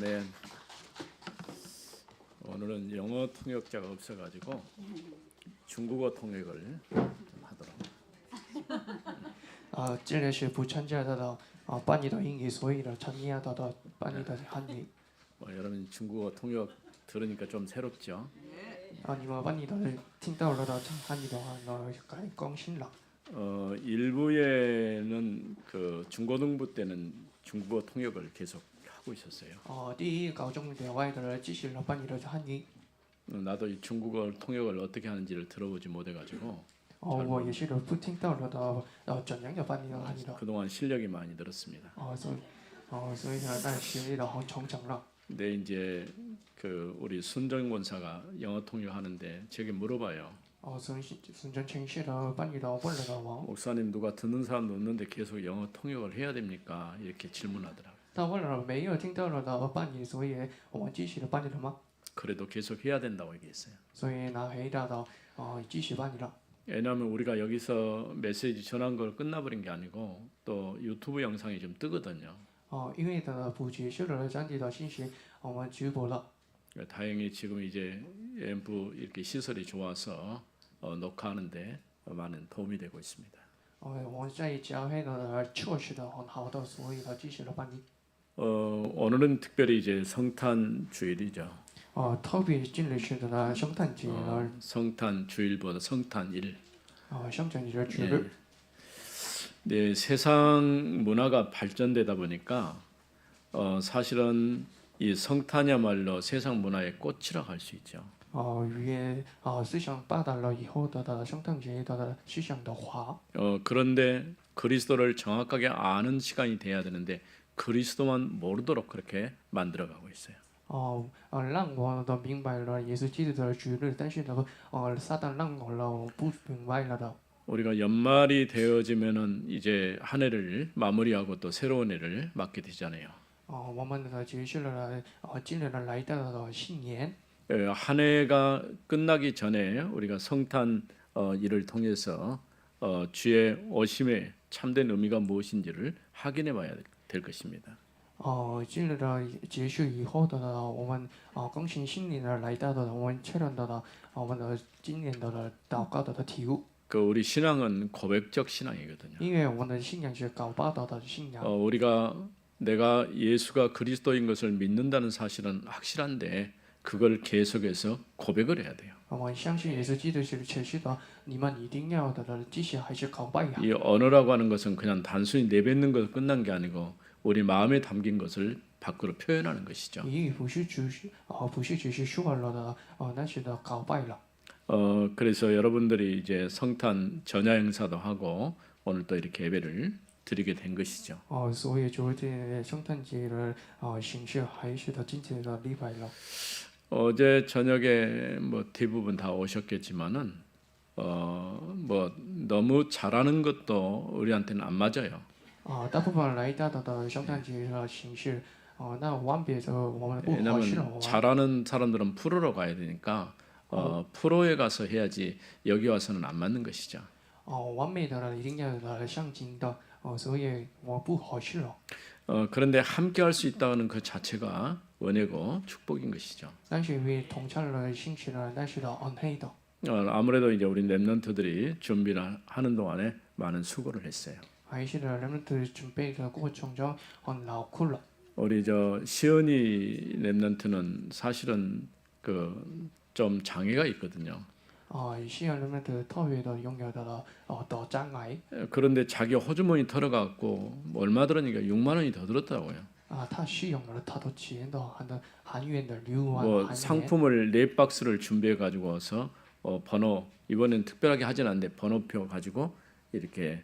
네. 오늘은 영어 통역자가 없어가지고 중국어 통역을 좀 하도록. 今天是不参加的班里的英语，所以呢参加到班里的汉语。 여러분 중국어 통역 들으니까 좀 새롭죠? 你们班里的听到了的讲汉语的话呢，该更新了。 일부에는 그 중고등부 때는 중국어 통역을 계속 하고 있었어요. 第一高中以外的人继续了班里的汉语。 나도 이 중국어 통역을 어떻게 하는지를 들어보지 못해가지고 我也是不听到了的怎样的班里的汉语的。 그동안 실력이 많이 늘었습니다. 所以呢，但学历的很成长了。 근데 이제 그 우리 순정 권사가 영어 통역하는데 제게 물어봐요. 孙正清是的班里的问了的我。 목사님 누가 듣는 사람도 없는데 계속 영어 통역을 해야 됩니까? 이렇게 질문하더라고요. 他问了没有听到了的班里，所以我们继续的班里了吗？ 그래도 계속 해야 된다고 얘기했어요. 所以呢，回答到继续班里了。 왜냐하면 우리가 여기서 메시지 전한 걸 끝나버린 게 아니고 또 유튜브 영상이 좀 뜨거든요. 因为的不结束了整体的信息，我们直播了。 다행히 지금 이제 앰프 이렇게 시설이 좋아서 녹화하는데 많은 도움이 되고 있습니다. 我们在教会的措施的很好的，所以呢继续了班里。 오늘은 특별히 이제 성탄 주일이죠. 特别进入是的呢圣诞节了， 성탄 주일보다 성탄일. 圣诞节主 예. 日。 네, 세상 문화가 발전되다 보니까 사실은 이 성탄이야말로 세상 문화의 꽃이라고 할 수 있죠. 思想发达了以后的圣诞节的思想的话， 그런데 그리스도를 정확하게 아는 시간이 돼야 되는데 그리스도만 모르도록 그렇게 만들어가고 있어요. 让我的明白了耶稣基督的主日，但是呢，撒旦让我了不明白了的。 우리가 연말이 되어지면은 이제 한 해를 마무리하고 또 새로운 해를 맞게 되잖아요. 我们呢结束了进入了来到了新年。 한 해가 끝나기 전에 우리가 성탄 일을 통해서 주의 오심의 참된 의미가 무엇인지를 확인해 봐야 될 것입니다. 进入了结束以后的呢，我们更新新年的来到的，我们确认到了我们的今年的祷告的体悟。 그 우리 신앙은 고백적 신앙이거든요. 因为我们的信仰是搞报道的信仰。 우리가 내가 예수가 그리스도인 것을 믿는다는 사실은 확실한데 그걸 계속해서 고백을 해야 돼요. 我相信耶稣基督是持续的，你们一定要的继续还是告白呀。 이 언어라고 하는 것은 그냥 단순히 내뱉는 것으로 끝난 게 아니고 우리 마음에 담긴 것을 밖으로 표현하는 것이죠. 言语不是只是说了的，那是的告白了。 그래서 여러분들이 이제 성탄 전야 행사도 하고 오늘 또 이렇게 예배를 드리게 된 것이죠. 所以昨天圣诞节的形式还是的今天的礼拜了。 어제 저녁에 뭐 대부분 다 오셨겠지만은 뭐 너무 잘하는 것도 우리한테는 안 맞아요. 大部分来到的圣诞节的形式，那完别的我们不合适了。 왜냐하면 잘하는 사람들은 프로로 가야 되니까 프로에 가서 해야지 여기 와서는 안 맞는 것이죠. 完美的人一定要上进的，所以我不合适了。 그런데 함께 할 수 있다는 그 자체가 은혜고 축복인 것이죠. 但是因为同场了兴趣了，但是的恩惠的。 아무래도 이제 우리 랩런트들이 준비를 하는 동안에 많은 수고를 했어요. 还是的人们的准备的过程中很劳苦了。 우리 저 시연이 랩런트는 사실은 그 좀 장애가 있거든요. 西洋人们的特别的拥有的障碍。 그런데 자기 호주머니 털어갖고 얼마 들으니까 6만 원이 더 들었다고요. 他使用了他的钱的韩元的6万 뭐 韩元。 상품을 4박스를 준비해 가지고 와서 번호 이번엔 특별하게 하진 않는데 번호표 가지고 이렇게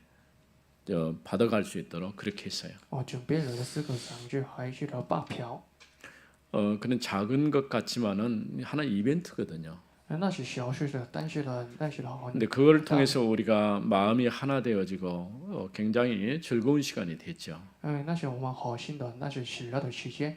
받아갈 수 있도록 그렇게 했어요. 准备了4个상주还是的发票。 그런 작은 것 같지만은 하나 이벤트거든요. 那是小事的，但是呢，근데 그걸 통해서 우리가 마음이 하나 되어지고 굉장히 즐거운 시간이 됐죠. 那是我们核心的，那是喜乐的时间。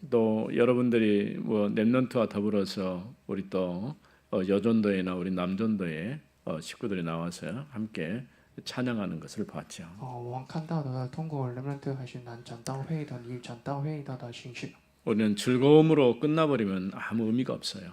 또 여러분들이 뭐 랩런트와 더불어서 우리 또 여전도회나 우리 남전도회 식구들이 나와서 함께 찬양하는 것을 봤죠. 我们看到的通过人们的还是南讲道会的、女讲道会的形式。 우리는 즐거움으로 끝나버리면 아무 의미가 없어요.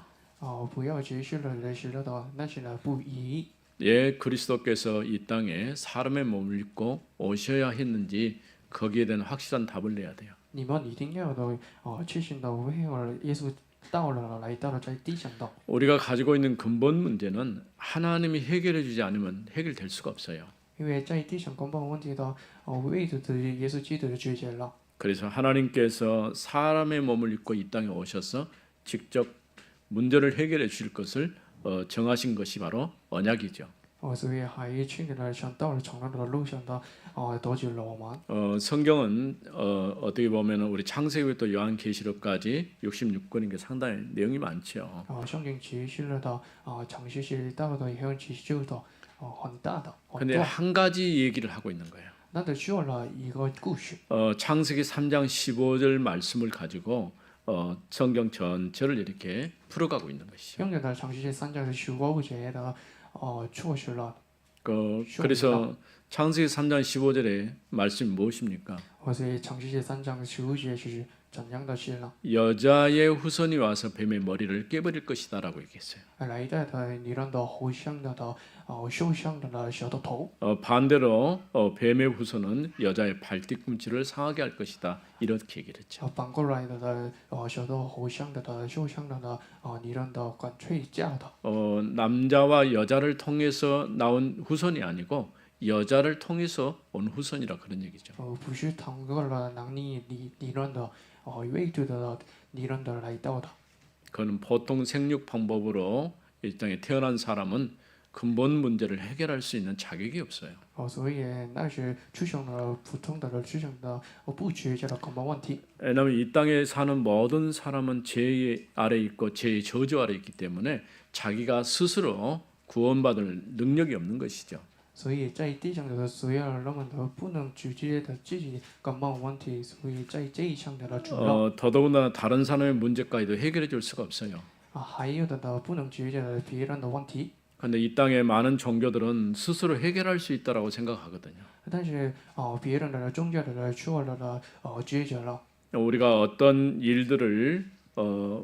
不要结束了的喜乐的，那是呢不义。 예, 그리스도께서 이 땅에 사람의 몸을 입고 오셔야 했는지 거기에 대한 확실한 답을 내야 돼요. 你们一定要的确信的为了耶稣到了来到了在地上的。 우리가 가지고 있는 근본 문제는 하나님이 해결해 주지 않으면 해결될 수가 없어요. 因为在地上根本问题的为着的耶稣基督的解决了。 그래서 하나님께서 사람의 몸을 입고 이 땅에 오셔서 직접 문제를 해결해 주실 것을 정하신 것이 바로 언약이죠. 所以还去年呢想到了长乐的路上的得救了我们。 성경은 어떻게 보면 우리 창세기부터 요한계시록까지 66권인 게 상당히 내용이 많죠. 圣经启示了的长谢谢到的也有启示的很大的很 근데 多。 한 가지 얘기를 하고 있는 거예요. 那得说了一个故事。 창세기 3장 15절 말씀을 가지고 성경 전체를 이렇게 풀어가고 있는 것이죠. 用的长谢谢3章的15节的措施了。 그래서 창세기 3장 15절에 말씀이 무엇입니까? 所以长谢谢3章15节是怎样的事呢？ 여자의 후손이 와서 뱀의 머리를 깨버릴 것이다라고 얘기했어요. 来代的你让的互相的受伤的小的头。 반대로 뱀의 후손은 여자의 발뒤꿈치를 상하게 할 것이다 이렇게 얘기를 했죠. 反过来的小的互相的受伤的你让的管睡觉的。 남자와 여자를 통해서 나온 후손이 아니고 여자를 통해서 온 후손이라 그런 얘기죠. 不是通过了能力理论的位置的理论的来到的。 그는 보통 생육 방법으로 이 땅에 태어난 사람은 근본 문제를 해결할 수 있는 자격이 없어요. 所以那是出生的普通的出生的不解决的根本问题。 왜냐하면 이 땅에 사는 모든 사람은 죄 아래 있고 죄의 저주 아래 있기 때문에 자기가 스스로 구원받을 능력이 없는 것이죠. 所以在地上的所有人们都不能直接的自己根本问题，所以在这一上的主要 더더군다나 다른 사람의 문제까지도 해결해 줄 수가 없어요. 还有的不能解决别人的问题。 그런데 이 땅의 많은 종교들은 스스로 해결할 수 있다라고 생각하거든요. 但是别人的宗教的错了的解决了。 우리가 어떤 일들을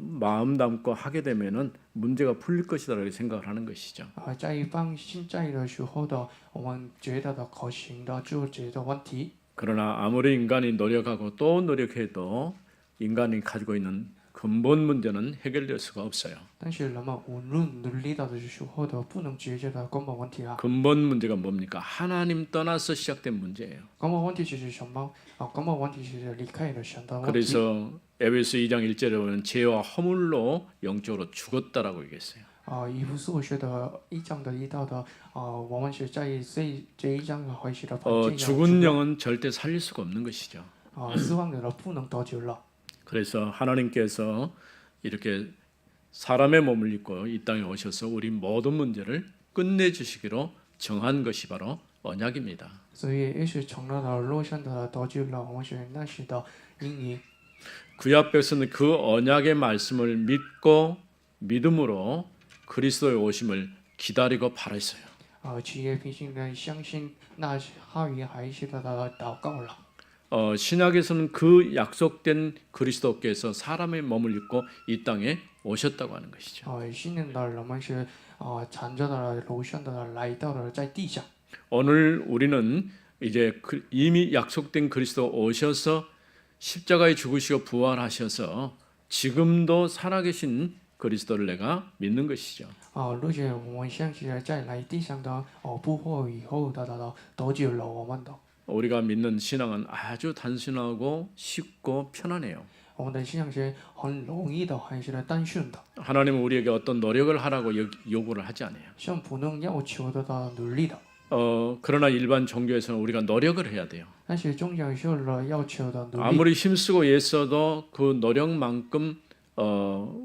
마음 담고 하게 되면은 문제가 풀릴 것이다라고 생각을 하는 것이죠. 在放现在的时候的我们觉得的可行的解决的问题。 그러나 아무리 인간이 노력하고 또 노력해도 인간이 가지고 있는 근본 문제는 해결될 수가 없어요. 但是人们无论努力到的时候的不能解决的根本问题啊。 근본 문제가 뭡니까? 하나님 떠나서 시작된 문제예요. 根本问题是什么？根本问题是离开了神的问题。 그래서 에베소 2장 1절에 보면 죄와 허물로 영적으로 죽었다라고 얘기했어요. 以弗所书的1章的1到的我们是在这一章开始的 죽은 영은 절대 살릴 수가 없는 것이죠. 死亡的不能得救了。 그래서 하나님께서 이렇게 사람의 몸을 입고 이 땅에 오셔서 우리 모든 문제를 끝내주시기로 정한 것이 바로 언약입니다. 所以也是成了的路上的得救了，我们是那时的因义。 구약 백성은 그 언약의 말씀을 믿고 믿음으로 그리스도의 오심을 기다리고 바랐어요. 企业平行的相信那话语还是的祷告了。 신약에서는 그 약속된 그리스도께서 사람의 몸을 입고 이 땅에 오셨다고 하는 것이죠. 新年的人们是缠着的路上的来到了在地上。 오늘 우리는 이제 이미 약속된 그리스도 오셔서 십자가에 죽으시고 부활하셔서 지금도 살아계신 그리스도를 내가 믿는 것이죠. 而且我们相信在来地上的复活以后的得救了我们的。 우리가 믿는 신앙은 아주 단순하고 쉽고 편안해요. 我们的信仰是很容易的，还是单纯的， 하나님은 우리에게 어떤 노력을 하라고 요구를 하지 않아요. 像不能要求的努力的。 그러나 일반 종교에서는 우리가 노력을 해야 돼요. 但是宗教是了要求的努力。 아무리 힘쓰고 애써도 그 노력만큼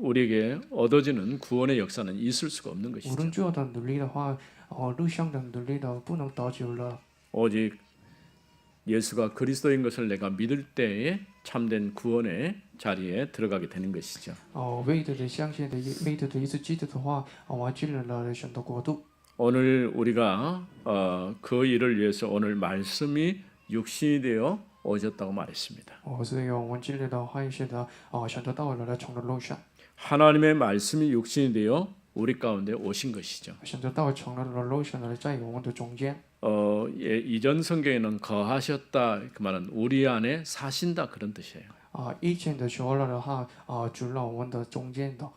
우리에게 얻어지는 구원의 역사는 있을 수가 없는 无 것이죠. 论做的努力的话，路上的努力的不能得救了。 오직 예수가 그리스도인 것을 내가 믿을 때에 참된 구원의 자리에 들어가게 되는 것이죠. 为的相信的，为的耶稣基督的话，我进入了神的国度。 오늘 우리가 그 일을 위해서 오늘 말씀이 육신이 되어 오셨다고 말했습니다. 所以我们经历的话语是的，选择到了成了路上， 하나님의 말씀이 육신이 되어 우리 가운데 오신 것이죠. 选择到成了路上的在我们的中间。 이전 성경에는 거하셨다 그 말은 우리 안에 사신다 그런 뜻이에요. 以前的时候了的话，住了我们的中间的。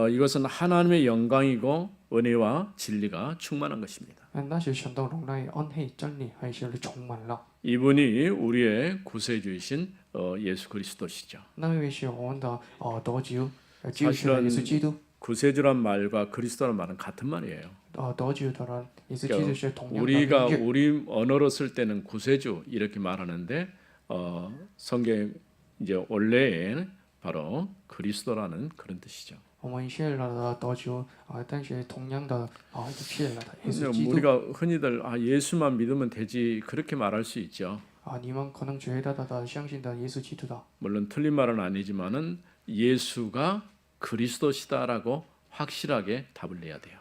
이것은 하나님의 영광이고 은혜와 진리가 충만한 것입니다. 那些神的荣耀、恩惠、真理还是充满了。 이분이 우리의 구세주이신 예수 그리스도시죠. 那位是我们的得救，救赎的耶稣基督。 구세주란 말과 그리스도란 말은 같은 말이에요. 得救的人，耶稣基督是同样的 우리가 名字。 우리 언어로 쓸 때는 구세주 이렇게 말하는데 성경 이제 원래는 바로 그리스도라는 그런 뜻이죠. 我们谢了的得救但是同样的谢了的耶稣 근데 基督。 우리가 흔히들 예수만 믿으면 되지 그렇게 말할 수 있죠. 你们可能觉得的相信的耶稣基督的。 물론 틀린 말은 아니지만은 예수가 그리스도시다라고 확실하게 답을 내야 돼요.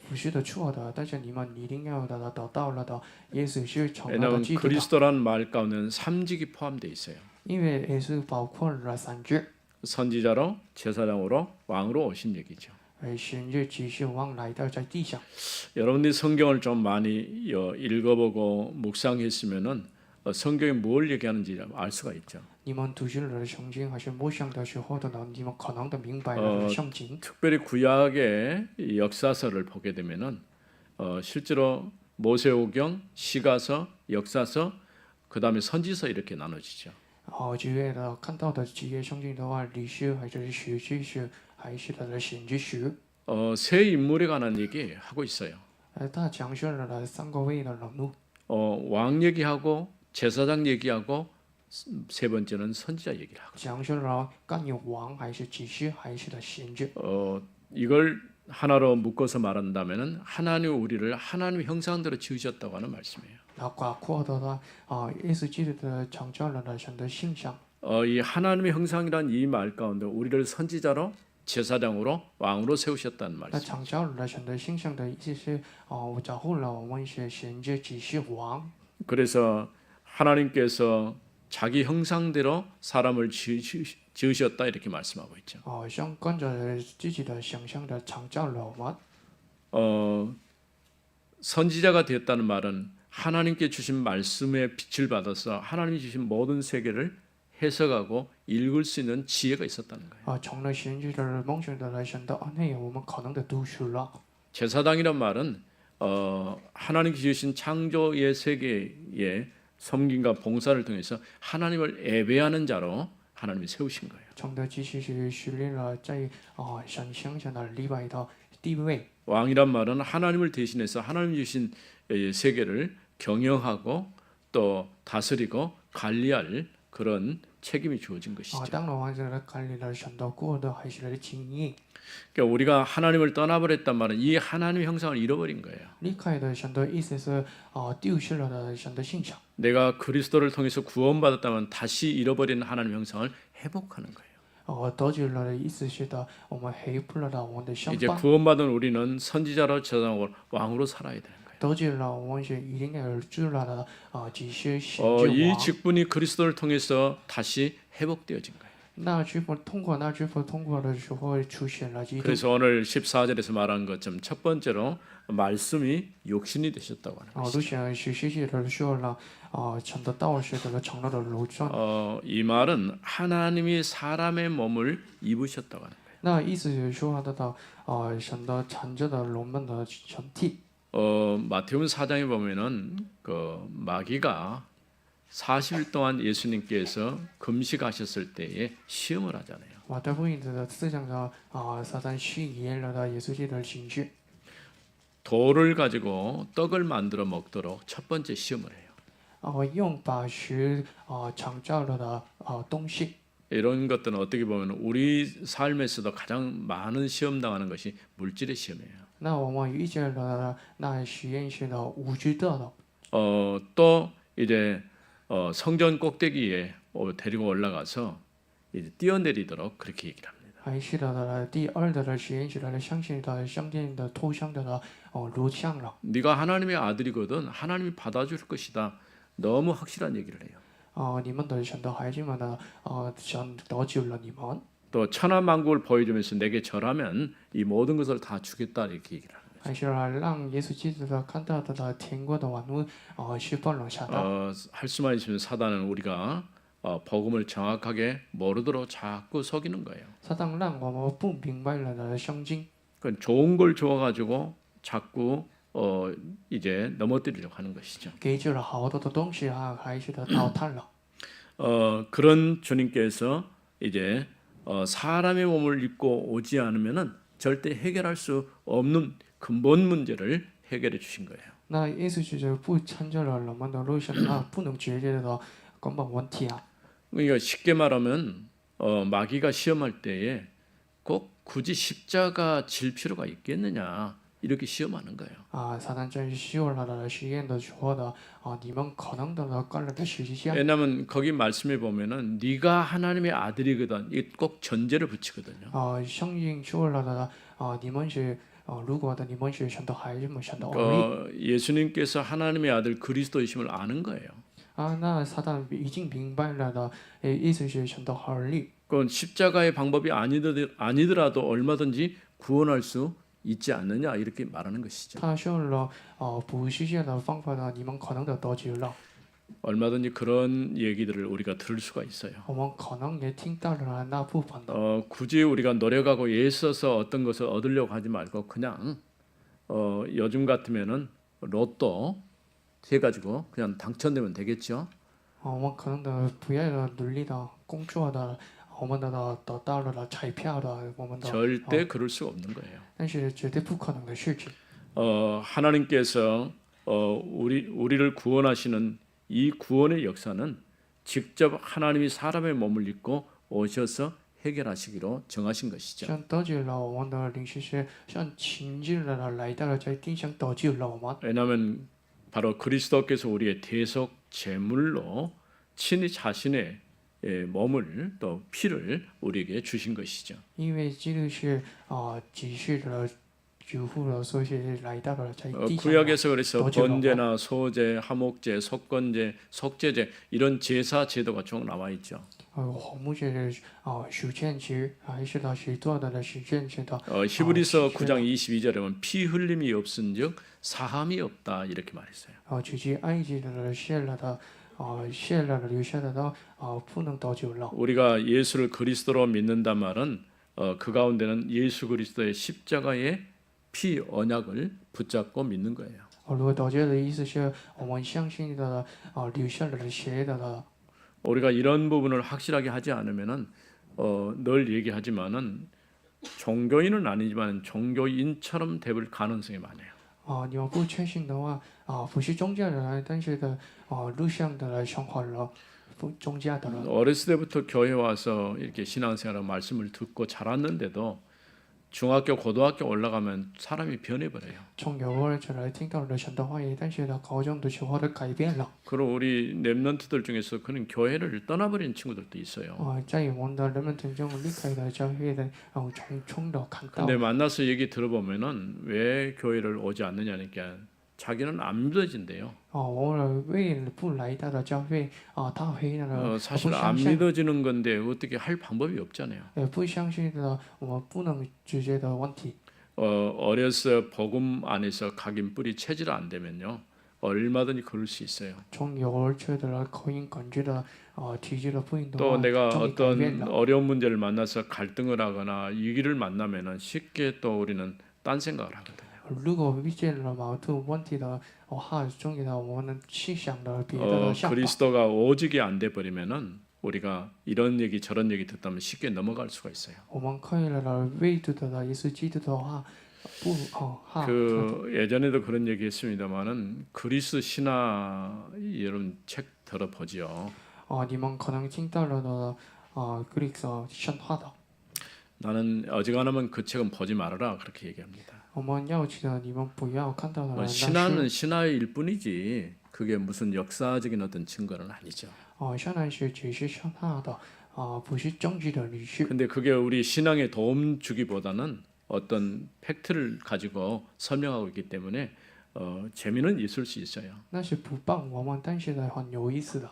不是的错的，但是你们一定要得到了的耶稣是成了的 왜냐하면 基督的， 그리스도란 말 가운데는 삼직이 포함되어 있어요. 因为耶稣包括了三职， 선지자로 제사장으로 왕으로 오신 얘기죠. 神是继续往来的在地上。 여러분들이 성경을 좀 많이 읽어보고 묵상했으면은 성경이 뭘 얘기하는지 알 수가 있죠. 你们读经了圣经还是默想的时候的呢，你们可能都明白了圣经。 특별히 구약의 이 역사서를 보게 되면은 실제로 모세오경, 시가서, 역사서, 그 다음에 선지서 이렇게 나눠지죠. 几月的看到的几页圣经的话，历史还是史记史，还是它的先知史。 세 인물에 관한 얘기 하고 있어요. 他讲述了三个位的人物， 왕 얘기하고 제사장 얘기하고 세 번째는 선지자 얘기를 하고. 讲述了干有王还是祭司还是的先知。 이걸 하나로 묶어서 말한다면은 하나님 우리를 하나님의 형상대로 지으셨다고 하는 말씀이에요. 概括的呢，耶稣基督的创造了神的形象。 이 하나님의 형상이란 이 말 가운데 우리를 선지자로 제사장으로 왕으로 세우셨다는 那 말씀. 创造了神的形象的意思是，我找后了我们是先知祭司王。 그래서 하나님께서 자기 형상대로 사람을 지으셨다 이렇게 말씀하고 있죠. 像跟着自己的想象的创造了我们。 선지자가 되었다는 말은 하나님께 주신 말씀의 빛을 받아서 하나님이 주신 모든 세계를 해석하고 읽을 수 있는 지혜가 있었다는 거예요. 成了先知的梦想的神的恩惠，我们可能的读书了。 제사장이란 말은 하나님께 주신 창조의 세계의 섬김과 봉사를 통해서 하나님을 예배하는 자로 하나님이 세우신 거예요. 成的祭司是训练了在神形象的礼拜的地位。 왕이란 말은 하나님을 대신해서 하나님 주신 세계를 경영하고 또 다스리고 관리할 그런 책임이 주어진 것이죠. 当了王者的管理了神的国的还是的经义， 그러니까 우리가 하나님을 떠나버렸단 말은 이 하나님의 형상을 잃어버린 거예요. 离开的神的意思是丢失了的神的形象。 내가 그리스도를 통해서 구원받았다면 다시 잃어버린 하나님의 형상을 회복하는 거예요. 得救了的意思是的，我们恢复了我们的相 이제 伴。 구원받은 우리는 선지자로 제사장으로 왕으로 살아야 되는 거예요. 得救了，我们是一定要知了的祭司先 이 知王。 직분이 그리스도를 통해서 다시 회복되어진 거예요. 那支付通过那支付通过的时候出现了基督。 그래서 오늘 14절에서 말한 것처럼 첫 번째로 말씀이 육신이 되셨다고 하는 거예요. 路线是实际的说了，成的道士的成了的路转。 이 말은 하나님이 사람의 몸을 입으셨다고 하는 거예요. 那意思是说他的神的产着的龙们的身体。 마태복음 4장에 보면은 그 마귀가 40일 동안 예수님께서 금식하셨을 때에 시험을 하잖아요. 马太福音的思想的撒旦试验了的耶稣基督的形式。 돌을 가지고 떡을 만들어 먹도록 첫 번째 시험을 해요. 用把石创造了的东西。 이런 것들은 어떻게 보면 우리 삶에서도 가장 많은 시험 당하는 것이 물질의 시험이에요. 那我们遇见了那实验室的无知的。 또 이제 성전 꼭대기에 데리고 올라가서 이제 뛰어내리도록 그렇게 얘기를 합니다. 还是的第二的实验室的相信的圣殿的头上的录像了。 네가 하나님의 아들이거든 하나님이 받아줄 것이다. 너무 확실한 얘기를 해요. 你们的神的孩子们呢，神得救了你们。 또 천하만국을 보여주면서 내게 절하면 이 모든 것을 다 주겠다 이렇게 얘기를 합니다. 还是让耶稣基督的看到的天国的万物，是放了下到。 할 수만 있으면 사단은 우리가 복음을 정확하게 모르도록 자꾸 속이는 거예요. 撒旦让我们不明白了的圣经， 그 좋은 걸 주어가지고 자꾸 이제 넘어뜨리려고 하는 것이죠. 给予了好多的东西啊，还是的淘汰了。 그런 주님께서 이제 사람의 몸을 입고 오지 않으면은 절대 해결할 수 없는 근본 문제를 해결해 주신 거예요. 那耶稣基督不参加了人们的肉身啊，不能解决的根本问题啊。 그러니까 쉽게 말하면 마귀가 시험할 때에 꼭 굳이 십자가 질 필요가 있겠느냐 이렇게 시험하는 거예요. 撒旦在修了的实验的时候的你们可能的干了的实际上， 왜냐하면 거기 말씀에 보면은 네가 하나님의 아들이거든 이게 꼭 전제를 붙이거든요. 圣经说了的你们是如果的你们是神的孩子们，神的儿女 예수님께서 하나님의 아들 그리스도이심을 아는 거예요. 那撒旦已经明白了的，意思是神的儿女。 그건 십자가의 방법이 아니더라도 얼마든지 구원할 수 있지 않느냐 이렇게 말하는 것이죠. 他说了不是这样的方法的，你们可能的得救了。 얼마든지 그런 얘기들을 우리가 들을 수가 있어요. 我们可能也听到了那部分的。 굳이 우리가 노력하고 애써서 어떤 것을 얻으려고 하지 말고 그냥 요즘 같으면은 로또 해가지고 그냥 당첨되면 되겠죠. 我们可能的不要的努力的工作的，我们的得到了彩票的，我们的， 절대 그럴 수가 없는 거예요. 但是绝对不可能的事情。 하나님께서 우리를 구원하시는 이 구원의 역사는 직접 하나님이 사람의 몸을 입고 오셔서 해결하시기로 정하신 것이죠. 像得救了我们的灵是像亲自的来到了在地上得救了我们。 왜냐하면 바로 그리스도께서 우리의 대속 제물로 친히 자신의 몸을 또 피를 우리에게 주신 것이죠. 因为基督是几世的主妇了，所以是来到了在地上。 구약에서 그래서 더 죄가 번제나 소제, 화목제, 속건제, 속죄제 이런 제사 제도가 쭉 나와 있죠. 红木是赎愆节，还是的许多的赎愆节的。 히브리서 9장 22절에 보면 피 흘림이 없은즉 사함이 없다 이렇게 말했어요. 直接埃及的献了的，献了留下的不能得救了。 우리가 예수를 그리스도로 믿는단 말은 그 가운데는 예수 그리스도의 십자가의 피 언약을 붙잡고 믿는 거예요. 如果得救的意思是我们相信的留下了血的。 우리가 이런 부분을 확실하게 하지 않으면은 늘 얘기하지만은 종교인은 아니지만 종교인처럼 될 가능성이 많아요. 你们不确信的话不是宗教的人，但是的路上的生活了，不宗教的人。 어렸을 때부터 교회 와서 이렇게 신앙생활 말씀을 듣고 자랐는데도 중학교, 고등학교 올라가면 사람이 변해버려요. 从幼儿出来听到了神的话语，但是呢，高中的时候的改变了。 그리고 우리 랩런트들 중에서 그런 교회를 떠나버린 친구들도 있어요. 在我们的人们当中离开了教会的，匆匆的看到。 근데 만나서 얘기 들어보면은 왜 교회를 오지 않느냐니까 자기는 안 믿어진대요. 我们为了不来到了教会他会那个 사실 不 안 相信， 믿어지는 건데 어떻게 할 방법이 없잖아요. 不相信的我们不能解决的问题。 어려서 복음 안에서 각인 뿌리 체질 안 되면요 얼마든지 그럴 수 있어요. 从幼儿出的口音感觉的体质的不运动 또 내가 终于改变 어떤 了。 어려운 문제를 만나서 갈등을 하거나 위기를 만나면은 쉽게 또 우리는 딴 생각을 하거든요. 如果遇见了矛盾问题的话，终于呢，我们去想的别的想法。 그리스도가 오직이 안 돼 버리면은 우리가 이런 얘기 저런 얘기 듣다면 쉽게 넘어갈 수가 있어요. 我们可以了为主的耶稣基督的话，不그 예전에도 그런 얘기 했습니다만은 그리스 신화 여러분 책 들어보죠. 你们可能听到了的格里克神话的。 나는 어지간하면 그 책은 보지 말아라 그렇게 얘기합니다. 我们要去的你们不要看到的。 신화는 신화일 뿐이지 그게 무슨 역사적인 어떤 증거는 아니죠. 相当是只是神话的不是政治的历史。 근데 그게 우리 신앙에 도움 주기보다는 어떤 팩트를 가지고 설명하고 있기 때문에 재미는 있을 수 있어요. 那是不帮我们，但是呢很有意思的。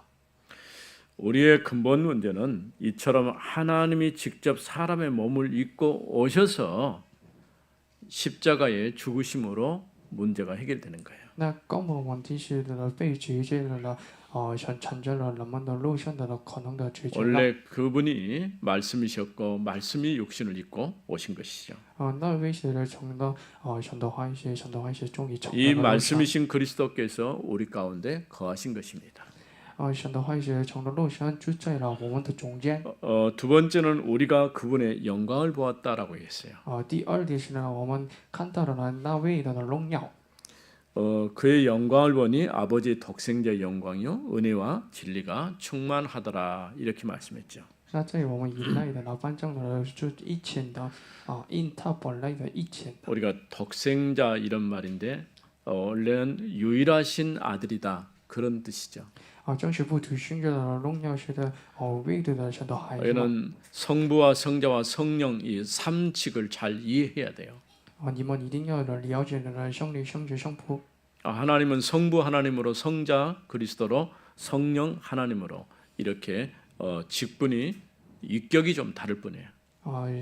우리의 근본 문제는 이처럼 하나님이 직접 사람의 몸을 입고 오셔서 십자가의 죽으심으로 문제가 해결되는 거예요. 那根本问题是的被解决了，产生了人们的肉身的可能的解决了。 원래 그분이 말씀이셨고 말씀이 육신을 입고 오신 것이죠. 那位是成的神的话语，神的话语终于成 이 了肉身。 말씀이신 그리스도께서 우리 가운데 거하신 것입니다. 神的话语成了肉身，就在了我们的中间。 두 번째는 우리가 그분의 영광을 보았다라고 했어요. 第二点是呢，我们看到了那位的荣耀。 그의 영광을 보니 아버지 독생자의 영광이요 은혜와 진리가 충만하더라 이렇게 말씀했죠. 那在我们以内的反正呢，就一切的因他本来的一切的。 우리가 독생자 이런 말인데 원래는 유일하신 아들이다 그런 뜻이죠. 正是不独生者的荣耀是的唯独的神的孩子嘛。 여기는 성부와 성자와 성령 이 삼칙을 잘 이해해야 돼요. 你们一定要了解的圣灵、圣子、圣父。 하나님은 성부 하나님으로 성자 그리스도로 성령 하나님으로 이렇게 직분이 위격이 좀 다를 뿐이에요.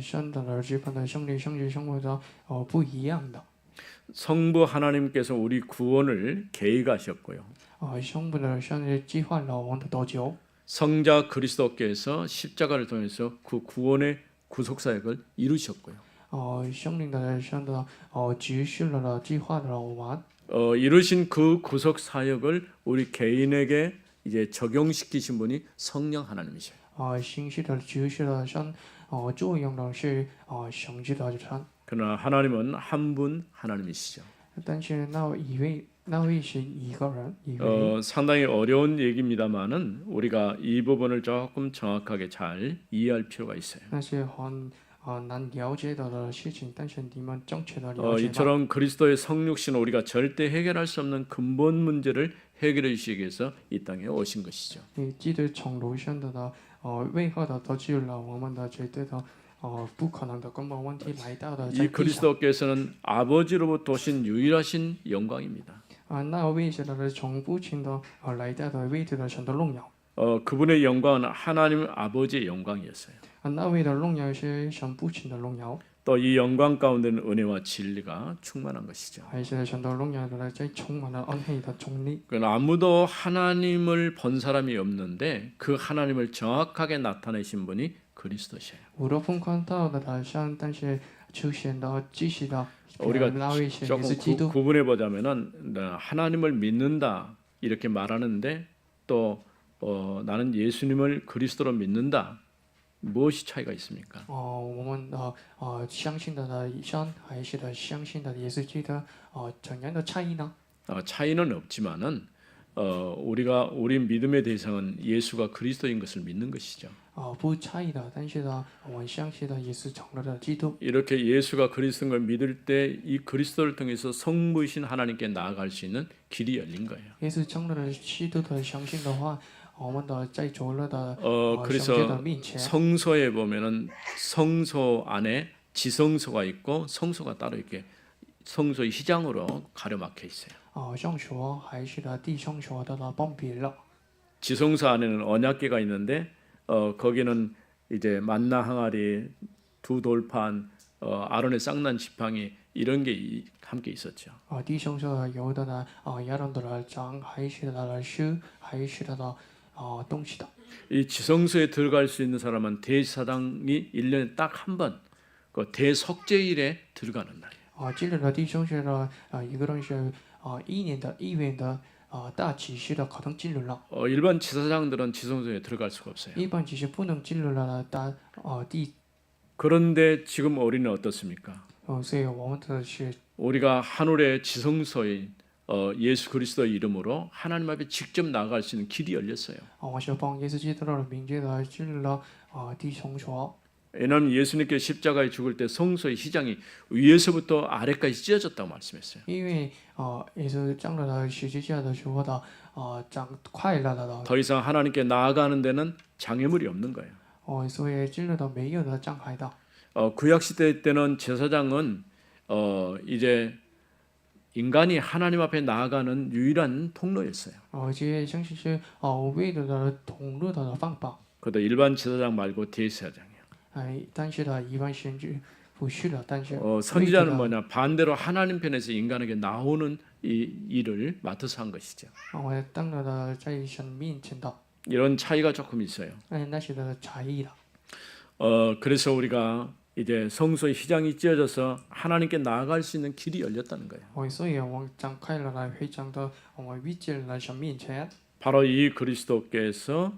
神的职分的圣灵、圣子、圣父的不一样的。 성부 하나님께서 우리 구원을 계획하셨고요. 圣父的神计划了我们的得救。 성자 그리스도께서 십자가를 통해서 그 구원의 구속 사역을 이루셨고요. 圣灵的神的指示了计划了我们。 이루신 그 구속 사역을 우리 개인에게 이제 적용시키신 분이 성령 하나님이셔요. 信息的指示的神作用的是神之的神。 그러나 하나님은 한 분 하나님이시죠. 但是那位是一个人，一位。 상당히 어려운 얘기입니다만은 우리가 이 부분을 조금 정확하게 잘 이해할 필요가 있어요. 那是很难了解到的事情，但是你们正确的了解到。 이처럼 그리스도의 성육신은 우리가 절대 해결할 수 없는 근본 문제를 해결해 주시기 위해서 이 땅에 오신 것이죠. 你记得从肉身的为何的得救了我们的绝对的不可能的根本问题来到的 이 在地上。 그리스도께서는 아버지로부터 오신 유일하신 영광입니다. 那位是的从父亲的来到的位置的神的荣耀。 그분의 영광은 하나님 아버지의 영광이었어요. 那位的荣耀是神父亲的荣耀。 또 이 영광 가운데는 은혜와 진리가 충만한 것이죠. 还是神的荣耀的在充满了恩惠的真理。 아무도 하나님을 본 사람이 없는데 그 하나님을 정확하게 나타내신 분이 그리스도셔요. 无的碰看到的神，但是出现的继续的 우리가 那位是也 조금 是基督。 구분해 보자면은 하나님을 믿는다 이렇게 말하는데 또 나는 예수님을 그리스도로 믿는다. 무엇이 차이가 있습니까? 我们相信的神，还是相信的也是基督，怎样的差异呢？ 차이는 없지만은 우리 믿음의 대상은 예수가 그리스도인 것을 믿는 것이죠. 不差异的，但是呢，我们相信的也是成了的基督。 이렇게 예수가 그리스도인 걸 믿을 때 이 그리스도를 통해서 성부이신 하나님께 나아갈 수 있는 길이 열린 거예요. 也是成了的基督的相信的话，我们的在主了的神的 그래서 面前。 성소에 보면은 성소 안에 지성소가 있고 성소가 따로 이렇게 성소의 휘장으로 가려막혀 있어요. 圣所还是的弟兄所的分别了。 지성소 안에는 언약궤가 있는데 거기는 이제 만나 항아리, 두 돌판, 아론의 쌍난 지팡이 이런 게 함께 있었죠. 弟兄所有的呢亚伦的杖，还是的书，还是的东西的。 이 지성소에 들어갈 수 있는 사람은 대제사장이 1년에 딱 한 번 그 대속죄일에 들어가는 날이에요. 进入的弟兄是呢一个人是一年的一元的大启示的可能进入了。 일반 지사장들은 지성소에 들어갈 수가 없어요. 一般其实不能进入了大그런데 지금 우리는 어떻습니까? 所以我们的是 우리가 하늘의 지성소인 예수 그리스도의 이름으로 하나님 앞에 직접 나아갈 수 있는 길이 열렸어요. 我是奉耶稣基督的名字的进入了弟兄所。 왜냐하면 예수님께 십자가에 죽을 때 성소의 휘장이 위에서부터 아래까지 찢어졌다고 말씀했어요. 因为耶稣长了十字架的时候的长快乐的 더 이상 하나님께 나아가는 데는 장애물이 없는 거예요. 所以进入的没有的障碍的。 구약 시대 때는 제사장은 이제 인간이 하나님 앞에 나아가는 유일한 통로였어요. 这些相信是唯一的同路的方法。 그것도 일반 제사장 말고 대제사장이요. 但是呢，一般先知不是的，但是 선지자는 뭐냐? 반대로 하나님 편에서 인간에게 나오는 이 일을 맡아서 한 것이죠. 我当了的在神面前的， 이런 차이가 조금 있어요. 那是的差异的。 그래서 우리가 이제 성소의 휘장이 찢어져서 하나님께 나아갈 수 있는 길이 열렸다는 거예요. 所以我张开了来非常的，我遇见了神面前。 바로 이 그리스도께서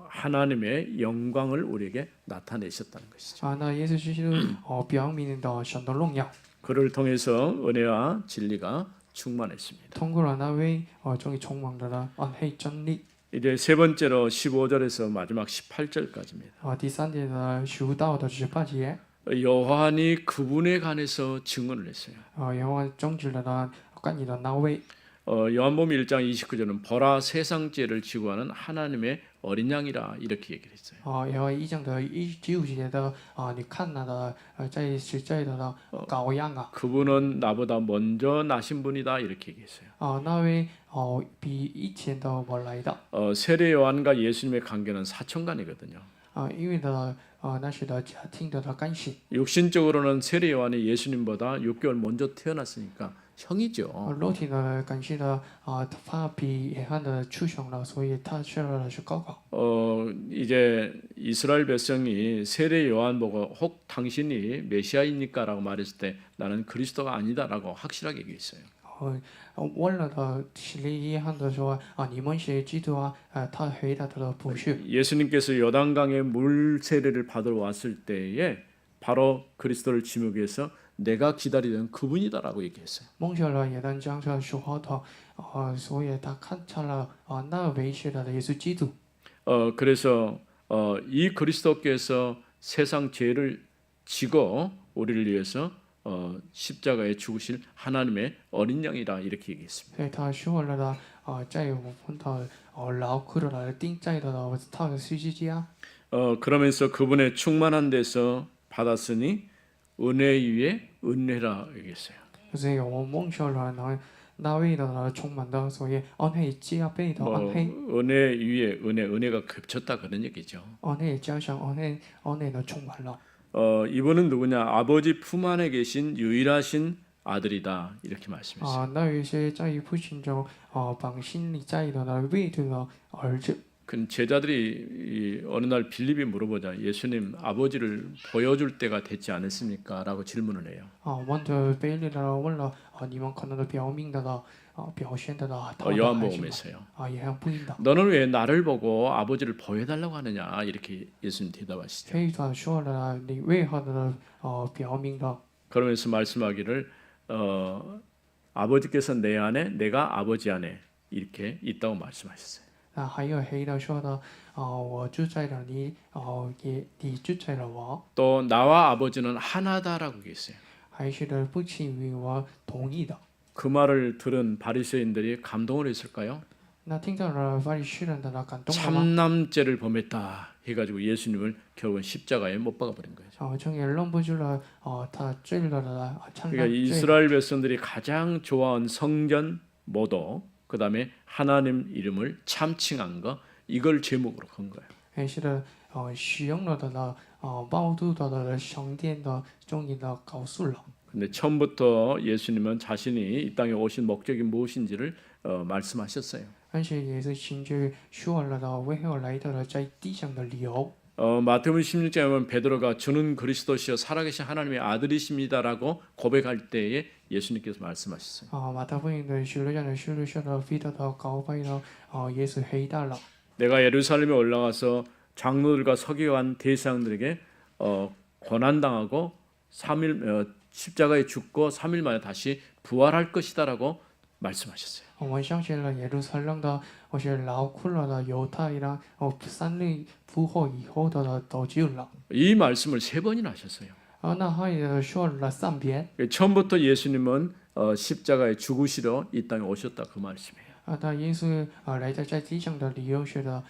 하나님의 영광을 우리에게 나타내셨다는 것이죠. 那耶稣基督表明的神的荣耀， 그를 통해서 은혜와 진리가 충만했습니다. 通过了那位终于充满了暗黑真理。 이제 세 번째로 15절에서 마지막 18절까지입니다. 第三点呢，10到的18节， 요한이 그분에 관해서 증언을 했어요. 然后终止了呢关于的那位。 요한복음 1장 29절은 보라 세상 죄를 지고하는 하나님의 어린 양이라 이렇게 얘기를 했어요. 然后1章的15节的你看那的在实在的羔羊啊， 그분은 나보다 먼저 나신 분이다 이렇게 얘기했어요. 那位比以前的我来的。 세례 요한과 예수님의 관계는 사천간이거든요. 因为的那是的家庭的关系。 육신적으로는 세례 요한이 예수님보다 6개월 먼저 태어났으니까 형이죠. 肉体的关系的他比约翰的出生了，所以他去了是哥哥。 이제 이스라엘 백성이 세례 요한 보고 혹 당신이 메시아입니까라고 말했을 때 나는 그리스도가 아니다라고 확실하게 얘기했어요. 问了的是约翰的说你们是基督啊？他回答的不是。 예수님께서 요단강에 물 세례를 받으러 왔을 때에 바로 그리스도를 지목해서 위해서 내가 기다리던 그분이다라고 얘기했어요. 蒙受了也当将这时候的所以他看见了那位是的耶稣基督。 그래서 이 그리스도께서 세상 죄를 지고 우리를 위해서 십자가에 죽으실 하나님의 어린 양이라 이렇게 얘기했습니다. 所以他说了的在我们的劳苦的钉在的他的十字架。 그러면서 그분의 충만한 데서 받았으니 은혜 위에 은혜라 얘기했어요. 所以我蒙受了那位的充满的，所以恩惠加倍的恩惠。 은혜 위에 은혜가 겹쳤다 그런 얘기죠. 恩惠加上恩惠的充满了。 이분은 누구냐? 아버지 품 안에 계신 유일하신 아들이다 이렇게 말씀했어요. 那有些在父亲中绑心里在的位置的儿子。 그 제자들이 어느 날 빌립이 물어보자 예수님 아버지를 보여줄 때가 됐지 않았습니까?라고 질문을 해요. 问的腓力的问了你们可能的表明的表现的요한복음에서요. 也很不应当。 너는 왜 나를 보고 아버지를 보여달라고 하느냐 이렇게 예수님 대답하시죠. 所以他说了你为何的表明的？ 그러면서 말씀하기를 아버지께서 내 안에 내가 아버지 안에 이렇게 있다고 말씀하셨어요. 还有黑的说的我住在了你你住在了我。 또 나와 아버지는 하나다라고 얘기했어요. 还是的不轻与我同意的。 그 말을 들은 바리새인들이 감동을 했을까요? 那听到了法利赛人的感动了吗？ 참남죄를 범했다 해가지고 예수님을 결국은 십자가에 못 박아버린 거예요. 정也认不住了他罪了的참남 그러니까 이스라엘 백성들이 가장 좋아한 성전 모독, 그 다음에 하나님 이름을 참칭한 거 이걸 제목으로 건 거예요. 还是的使用了的暴徒的圣殿的终于的告诉了。 근데 처음부터 예수님은 자신이 이 땅에 오신 목적이 무엇인지를 말씀하셨어요. 而且也是亲自说了的为何来到了在地上的理由。 마태복음 16장에 보면 베드로가 주는 그리스도시여 살아계신 하나님의 아들이십니다라고 고백할 때에 예수님께서 말씀하셨어요. 马太福音的16章的16节的彼得的告白了耶稣回答了。 내가 예루살렘에 올라가서 장로들과 서기관 대사장들에게 고난당하고 3일 십자가에 죽고 3일 만에 다시 부활할 것이다라고 말씀하셨어요. 我们相信了耶路撒冷的是劳苦了的犹太人3日复活以后的得救了。 이 말씀을 3번이나 하셨어요. 那他也说了3遍。 처음부터 예수님은 십자가에 죽으시러 이 땅에 오셨다 그 말씀이에요. 那耶稣来在地上的理由是的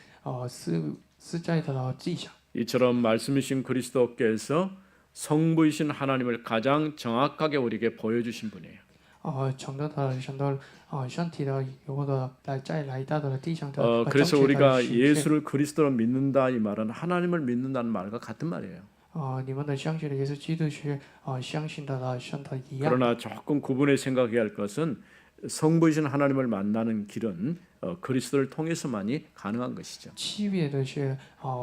是在的地上。 이처럼 말씀이신 그리스도께서 성부이신 하나님을 가장 정확하게 우리에게 보여주신 분이에요. 讲到的想到身体的有的来到的地上的 그래서 正确的 우리가 形式 예수를 그리스도로 믿는다 이 말은 하나님을 믿는다는 말과 같은 말이에요. 你们的相信的耶稣基督是相信的神的一样。 그러나 조금 구분해 생각해야 할 것은 성부이신 하나님을 만나는 길은 그리스도를 통해서만이 가능한 것이죠. 区别的是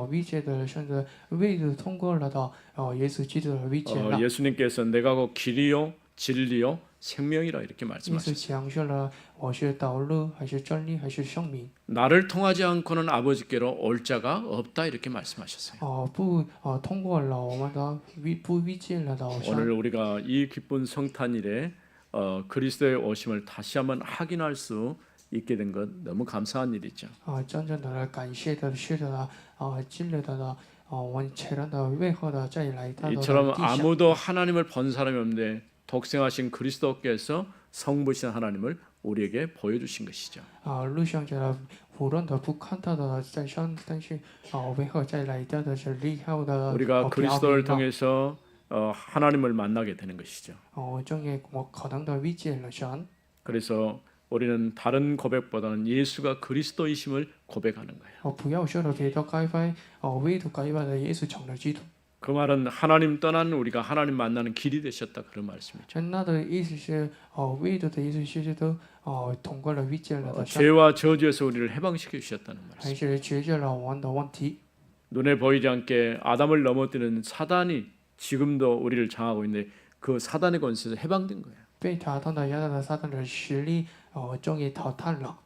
理解的甚至为了通过了到耶稣基督的理解了。 예수님께서 내가 곧 길이요 진리요 생명이라 이렇게 耶稣 말씀하셨어요. 讲述了我是道路还是真理还是生命。 나를 통하지 않고는 아버지께로 올 자가 없다 이렇게 말씀하셨어요. 不通过了我们的不理解了到 오늘 우리가 이 기쁜 성탄일에 그리스도의 오심을 다시 한번 확인할 수 있게 된 것 너무 감사한 일이죠. 真正的感谢的是的经历的我们承认的为何的再来到 이처럼 地上。 아무도 하나님을 본 사람이 없는데 독생하신 그리스도께서 성부신 하나님을 우리에게 보여주신 것이죠. 路上的无论的不看到的在上，但是为何再来到的是厉害的 우리가 表 그리스도를 明了 통해서 하나님을 만나게 되는 것이죠. 终于我可能的理解了神。 그래서 우리는 다른 고백보다는 예수가 그리스도이심을 고백하는 거예요. 不要说的别的改变唯独改变的耶稣成了基督。 그 말은 하나님 떠난 우리가 하나님 만나는 길이 되셨다 그런 말씀이죠. 那的意思是唯独的耶稣基督通过了理解了的神， 죄와 저주에서 우리를 해방시켜 주셨다는 말씀. 还是解决了我们的问题。 눈에 보이지 않게 아담을 넘어뜨리는 사단이 지금도 우리를 장하고 있는데 그 사단의 권세에서 해방된 거예요. 被打断的亚当的撒旦的实力终于淘汰了。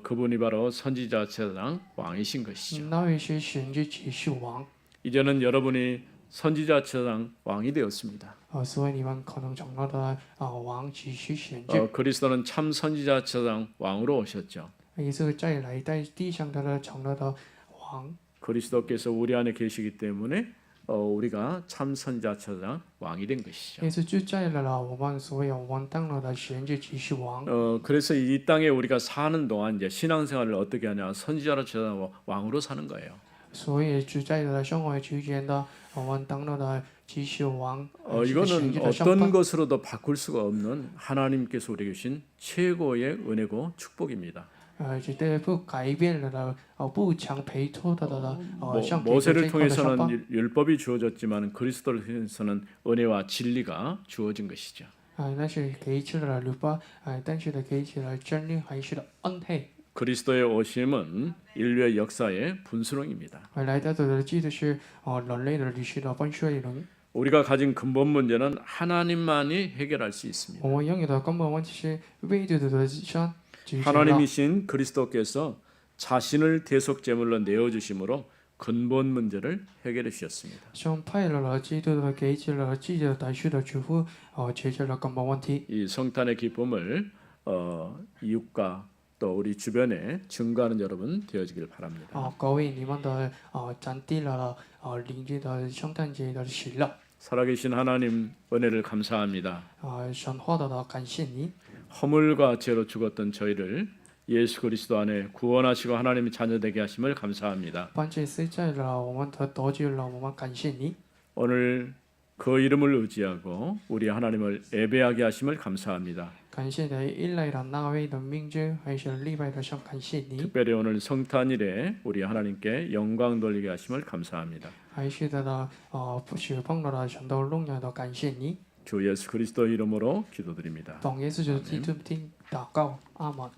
그분이 바로 선지자 제사장 왕이신 것이죠. 那位是神之启示王。 이제는 여러분이 선지자 제사장 왕이 되었습니다. 所以你们可能成了的王启示神之。 그리스도는 참 선지자 제사장 왕으로 오셨죠. 耶稣再来在地上的成了的王。 그리스도께서 우리 안에 계시기 때문에 우리가 참 선지자 제사장 왕이 된 것이죠. 耶稣就在了我们所有我们当了的神之启示王。 그래서 이 땅에 우리가 사는 동안 이제 신앙생활을 어떻게 하냐 선지자로 제사장 왕으로 사는 거예요. 所以就在的生活期间的我们当了的启示王。 이거는 어떤 것으로도 바꿀 수가 없는 하나님께서 우리에게 주신 최고의 은혜고 축복입니다. 绝对不改变了的不强陪托的像 모세를 통해서는 율법이 주어졌지만 그리스도를 통해서는 은혜와 진리가 주어진 것이죠. 那是给起了律法但是呢给起了真理还是的恩惠。 그리스도의 오심은 인류의 역사의 분수령입니다. 来到的记得是人类的历史的分水岭。 우리가 가진 근본 문제는 하나님만이 해결할 수 있습니다. 我们拥有的根本问题是唯独的神。 하나님이신 그리스도께서 자신을 대속 제물로 내어 주심으로 근본 문제를 해결해 주셨습니다. 神派了基督的给起了自己的代序的祝福解决了根本问题。 이 성탄의 기쁨을 이웃과 또 우리 주변에 증거하는 여러분 되어지길 바랍니다. 各位你们的展地了邻居的圣诞节的喜乐。 살아계신 하나님 은혜를 감사합니다. 神获得的感谢你。 허물과 죄로 죽었던 저희를 예수 그리스도 안에 구원하시고 하나님의 자녀 되게 하심을 감사합니다. 帮助死在了我们的得救了我们感谢你。 오늘 그 이름을 의지하고 우리 하나님을 예배하게 하심을 감사합니다. 感谢你依赖了那位的名字还是礼拜的神感谢你。 특별히 오늘 성탄일에 우리 하나님께 영광 돌리게 하심을 감사합니다. 还是的不是碰到了神的荣耀的感谢你。 주 예수 그리스도 이름으로 기도드립니다. 奉耶稣基督的祷告，阿门。